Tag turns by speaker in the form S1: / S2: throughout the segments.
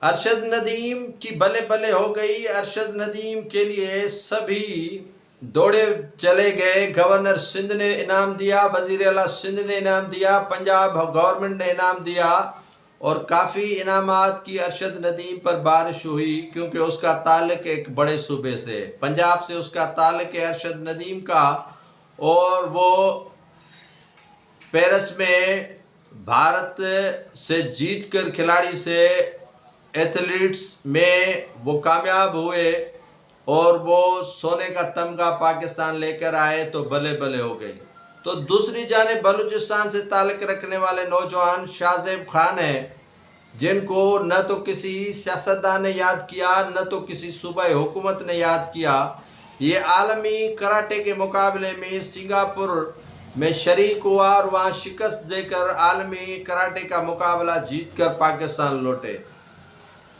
S1: ارشد ندیم کی بلے بلے ہو گئی۔ ارشد ندیم کے لیے سبھی دوڑے چلے گئے۔ گورنر سندھ نے انعام دیا، وزیر اعلیٰ سندھ نے انعام دیا، پنجاب گورنمنٹ نے انعام دیا، اور کافی انعامات کی ارشد ندیم پر بارش ہوئی، کیونکہ اس کا تعلق ایک بڑے صوبے سے، پنجاب سے اس کا تعلق ہے ارشد ندیم کا، اور وہ پیرس میں بھارت سے جیت کر کھلاڑی سے ایتھلیٹس میں وہ کامیاب ہوئے اور وہ سونے کا تمغہ پاکستان لے کر آئے تو بلے بلے ہو گئی۔ تو دوسری جانب بلوچستان سے تعلق رکھنے والے نوجوان شاہ زیب خان ہیں، جن کو نہ تو کسی سیاستدان نے یاد کیا، نہ تو کسی صوبائی حکومت نے یاد کیا۔ یہ عالمی کراٹے کے مقابلے میں سنگاپور میں شریک ہوا اور وہاں شکست دے کر عالمی کراٹے کا مقابلہ جیت کر پاکستان لوٹے۔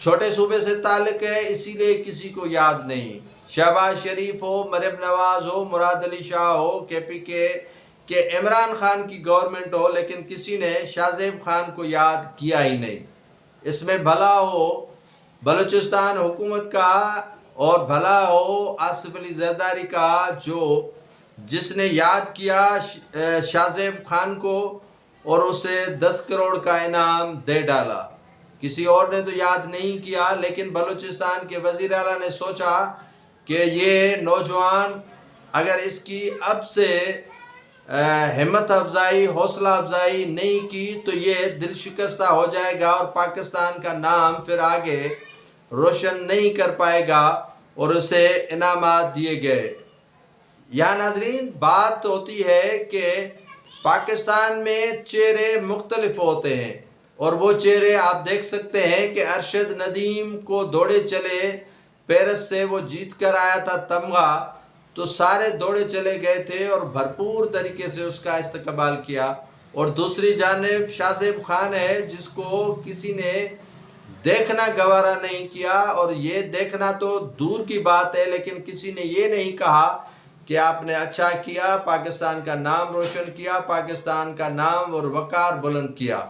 S1: چھوٹے صوبے سے تعلق ہے، اسی لیے کسی کو یاد نہیں۔ شہباز شریف ہو، مریم نواز ہو، مراد علی شاہ ہو، کے پی کے عمران خان کی گورنمنٹ ہو، لیکن کسی نے شاہ زیب خان کو یاد کیا ہی نہیں۔ اس میں بھلا ہو بلوچستان حکومت کا اور بھلا ہو آصف علی زرداری کا، جس نے یاد کیا شاہ زیب خان کو اور اسے 10 کروڑ کا انعام دے ڈالا۔ کسی اور نے تو یاد نہیں کیا، لیکن بلوچستان کے وزیر اعلیٰ نے سوچا کہ یہ نوجوان اگر اس کی اب سے ہمت افزائی، حوصلہ افزائی نہیں کی تو یہ دل شکستہ ہو جائے گا اور پاکستان کا نام پھر آگے روشن نہیں کر پائے گا، اور اسے انعامات دیے گئے۔ یہاں ناظرین بات ہوتی ہے کہ پاکستان میں چہرے مختلف ہوتے ہیں، اور وہ چہرے آپ دیکھ سکتے ہیں کہ ارشد ندیم کو دوڑے چلے، پیرس سے وہ جیت کر آیا تھا تمغہ، تو سارے دوڑے چلے گئے تھے اور بھرپور طریقے سے اس کا استقبال کیا۔ اور دوسری جانب شاہ زیب خان ہے، جس کو کسی نے دیکھنا گوارا نہیں کیا، اور یہ دیکھنا تو دور کی بات ہے، لیکن کسی نے یہ نہیں کہا کہ آپ نے اچھا کیا، پاکستان کا نام روشن کیا، پاکستان کا نام اور وقار بلند کیا،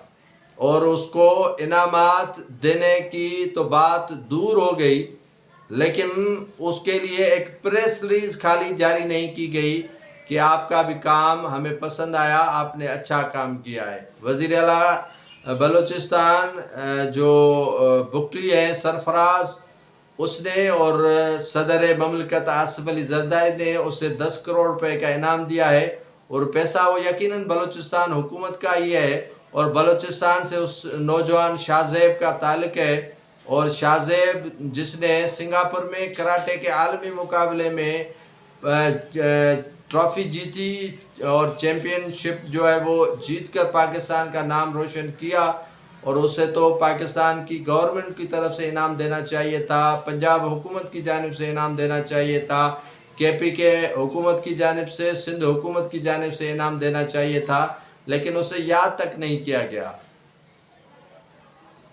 S1: اور اس کو انعامات دینے کی تو بات دور ہو گئی، لیکن اس کے لیے ایک پریس ریلیز خالی جاری نہیں کی گئی کہ آپ کا بھی کام ہمیں پسند آیا، آپ نے اچھا کام کیا ہے۔ وزیر اعلیٰ بلوچستان جو بگٹی ہے سرفراز، اس نے اور صدر مملکت آصف علی زرداری نے اسے 10 کروڑ روپے کا انعام دیا ہے، اور پیسہ وہ یقیناً بلوچستان حکومت کا ہی ہے، اور بلوچستان سے اس نوجوان شاہ زیب کا تعلق ہے۔ اور شاہ زیب جس نے سنگاپور میں کراٹے کے عالمی مقابلے میں ٹرافی جیتی اور چیمپئن شپ جو ہے وہ جیت کر پاکستان کا نام روشن کیا، اور اسے تو پاکستان کی گورنمنٹ کی طرف سے انعام دینا چاہیے تھا، پنجاب حکومت کی جانب سے انعام دینا چاہیے تھا، کے پی کے حکومت کی جانب سے، سندھ حکومت کی جانب سے انعام دینا چاہیے تھا، لیکن اسے یاد تک نہیں کیا گیا۔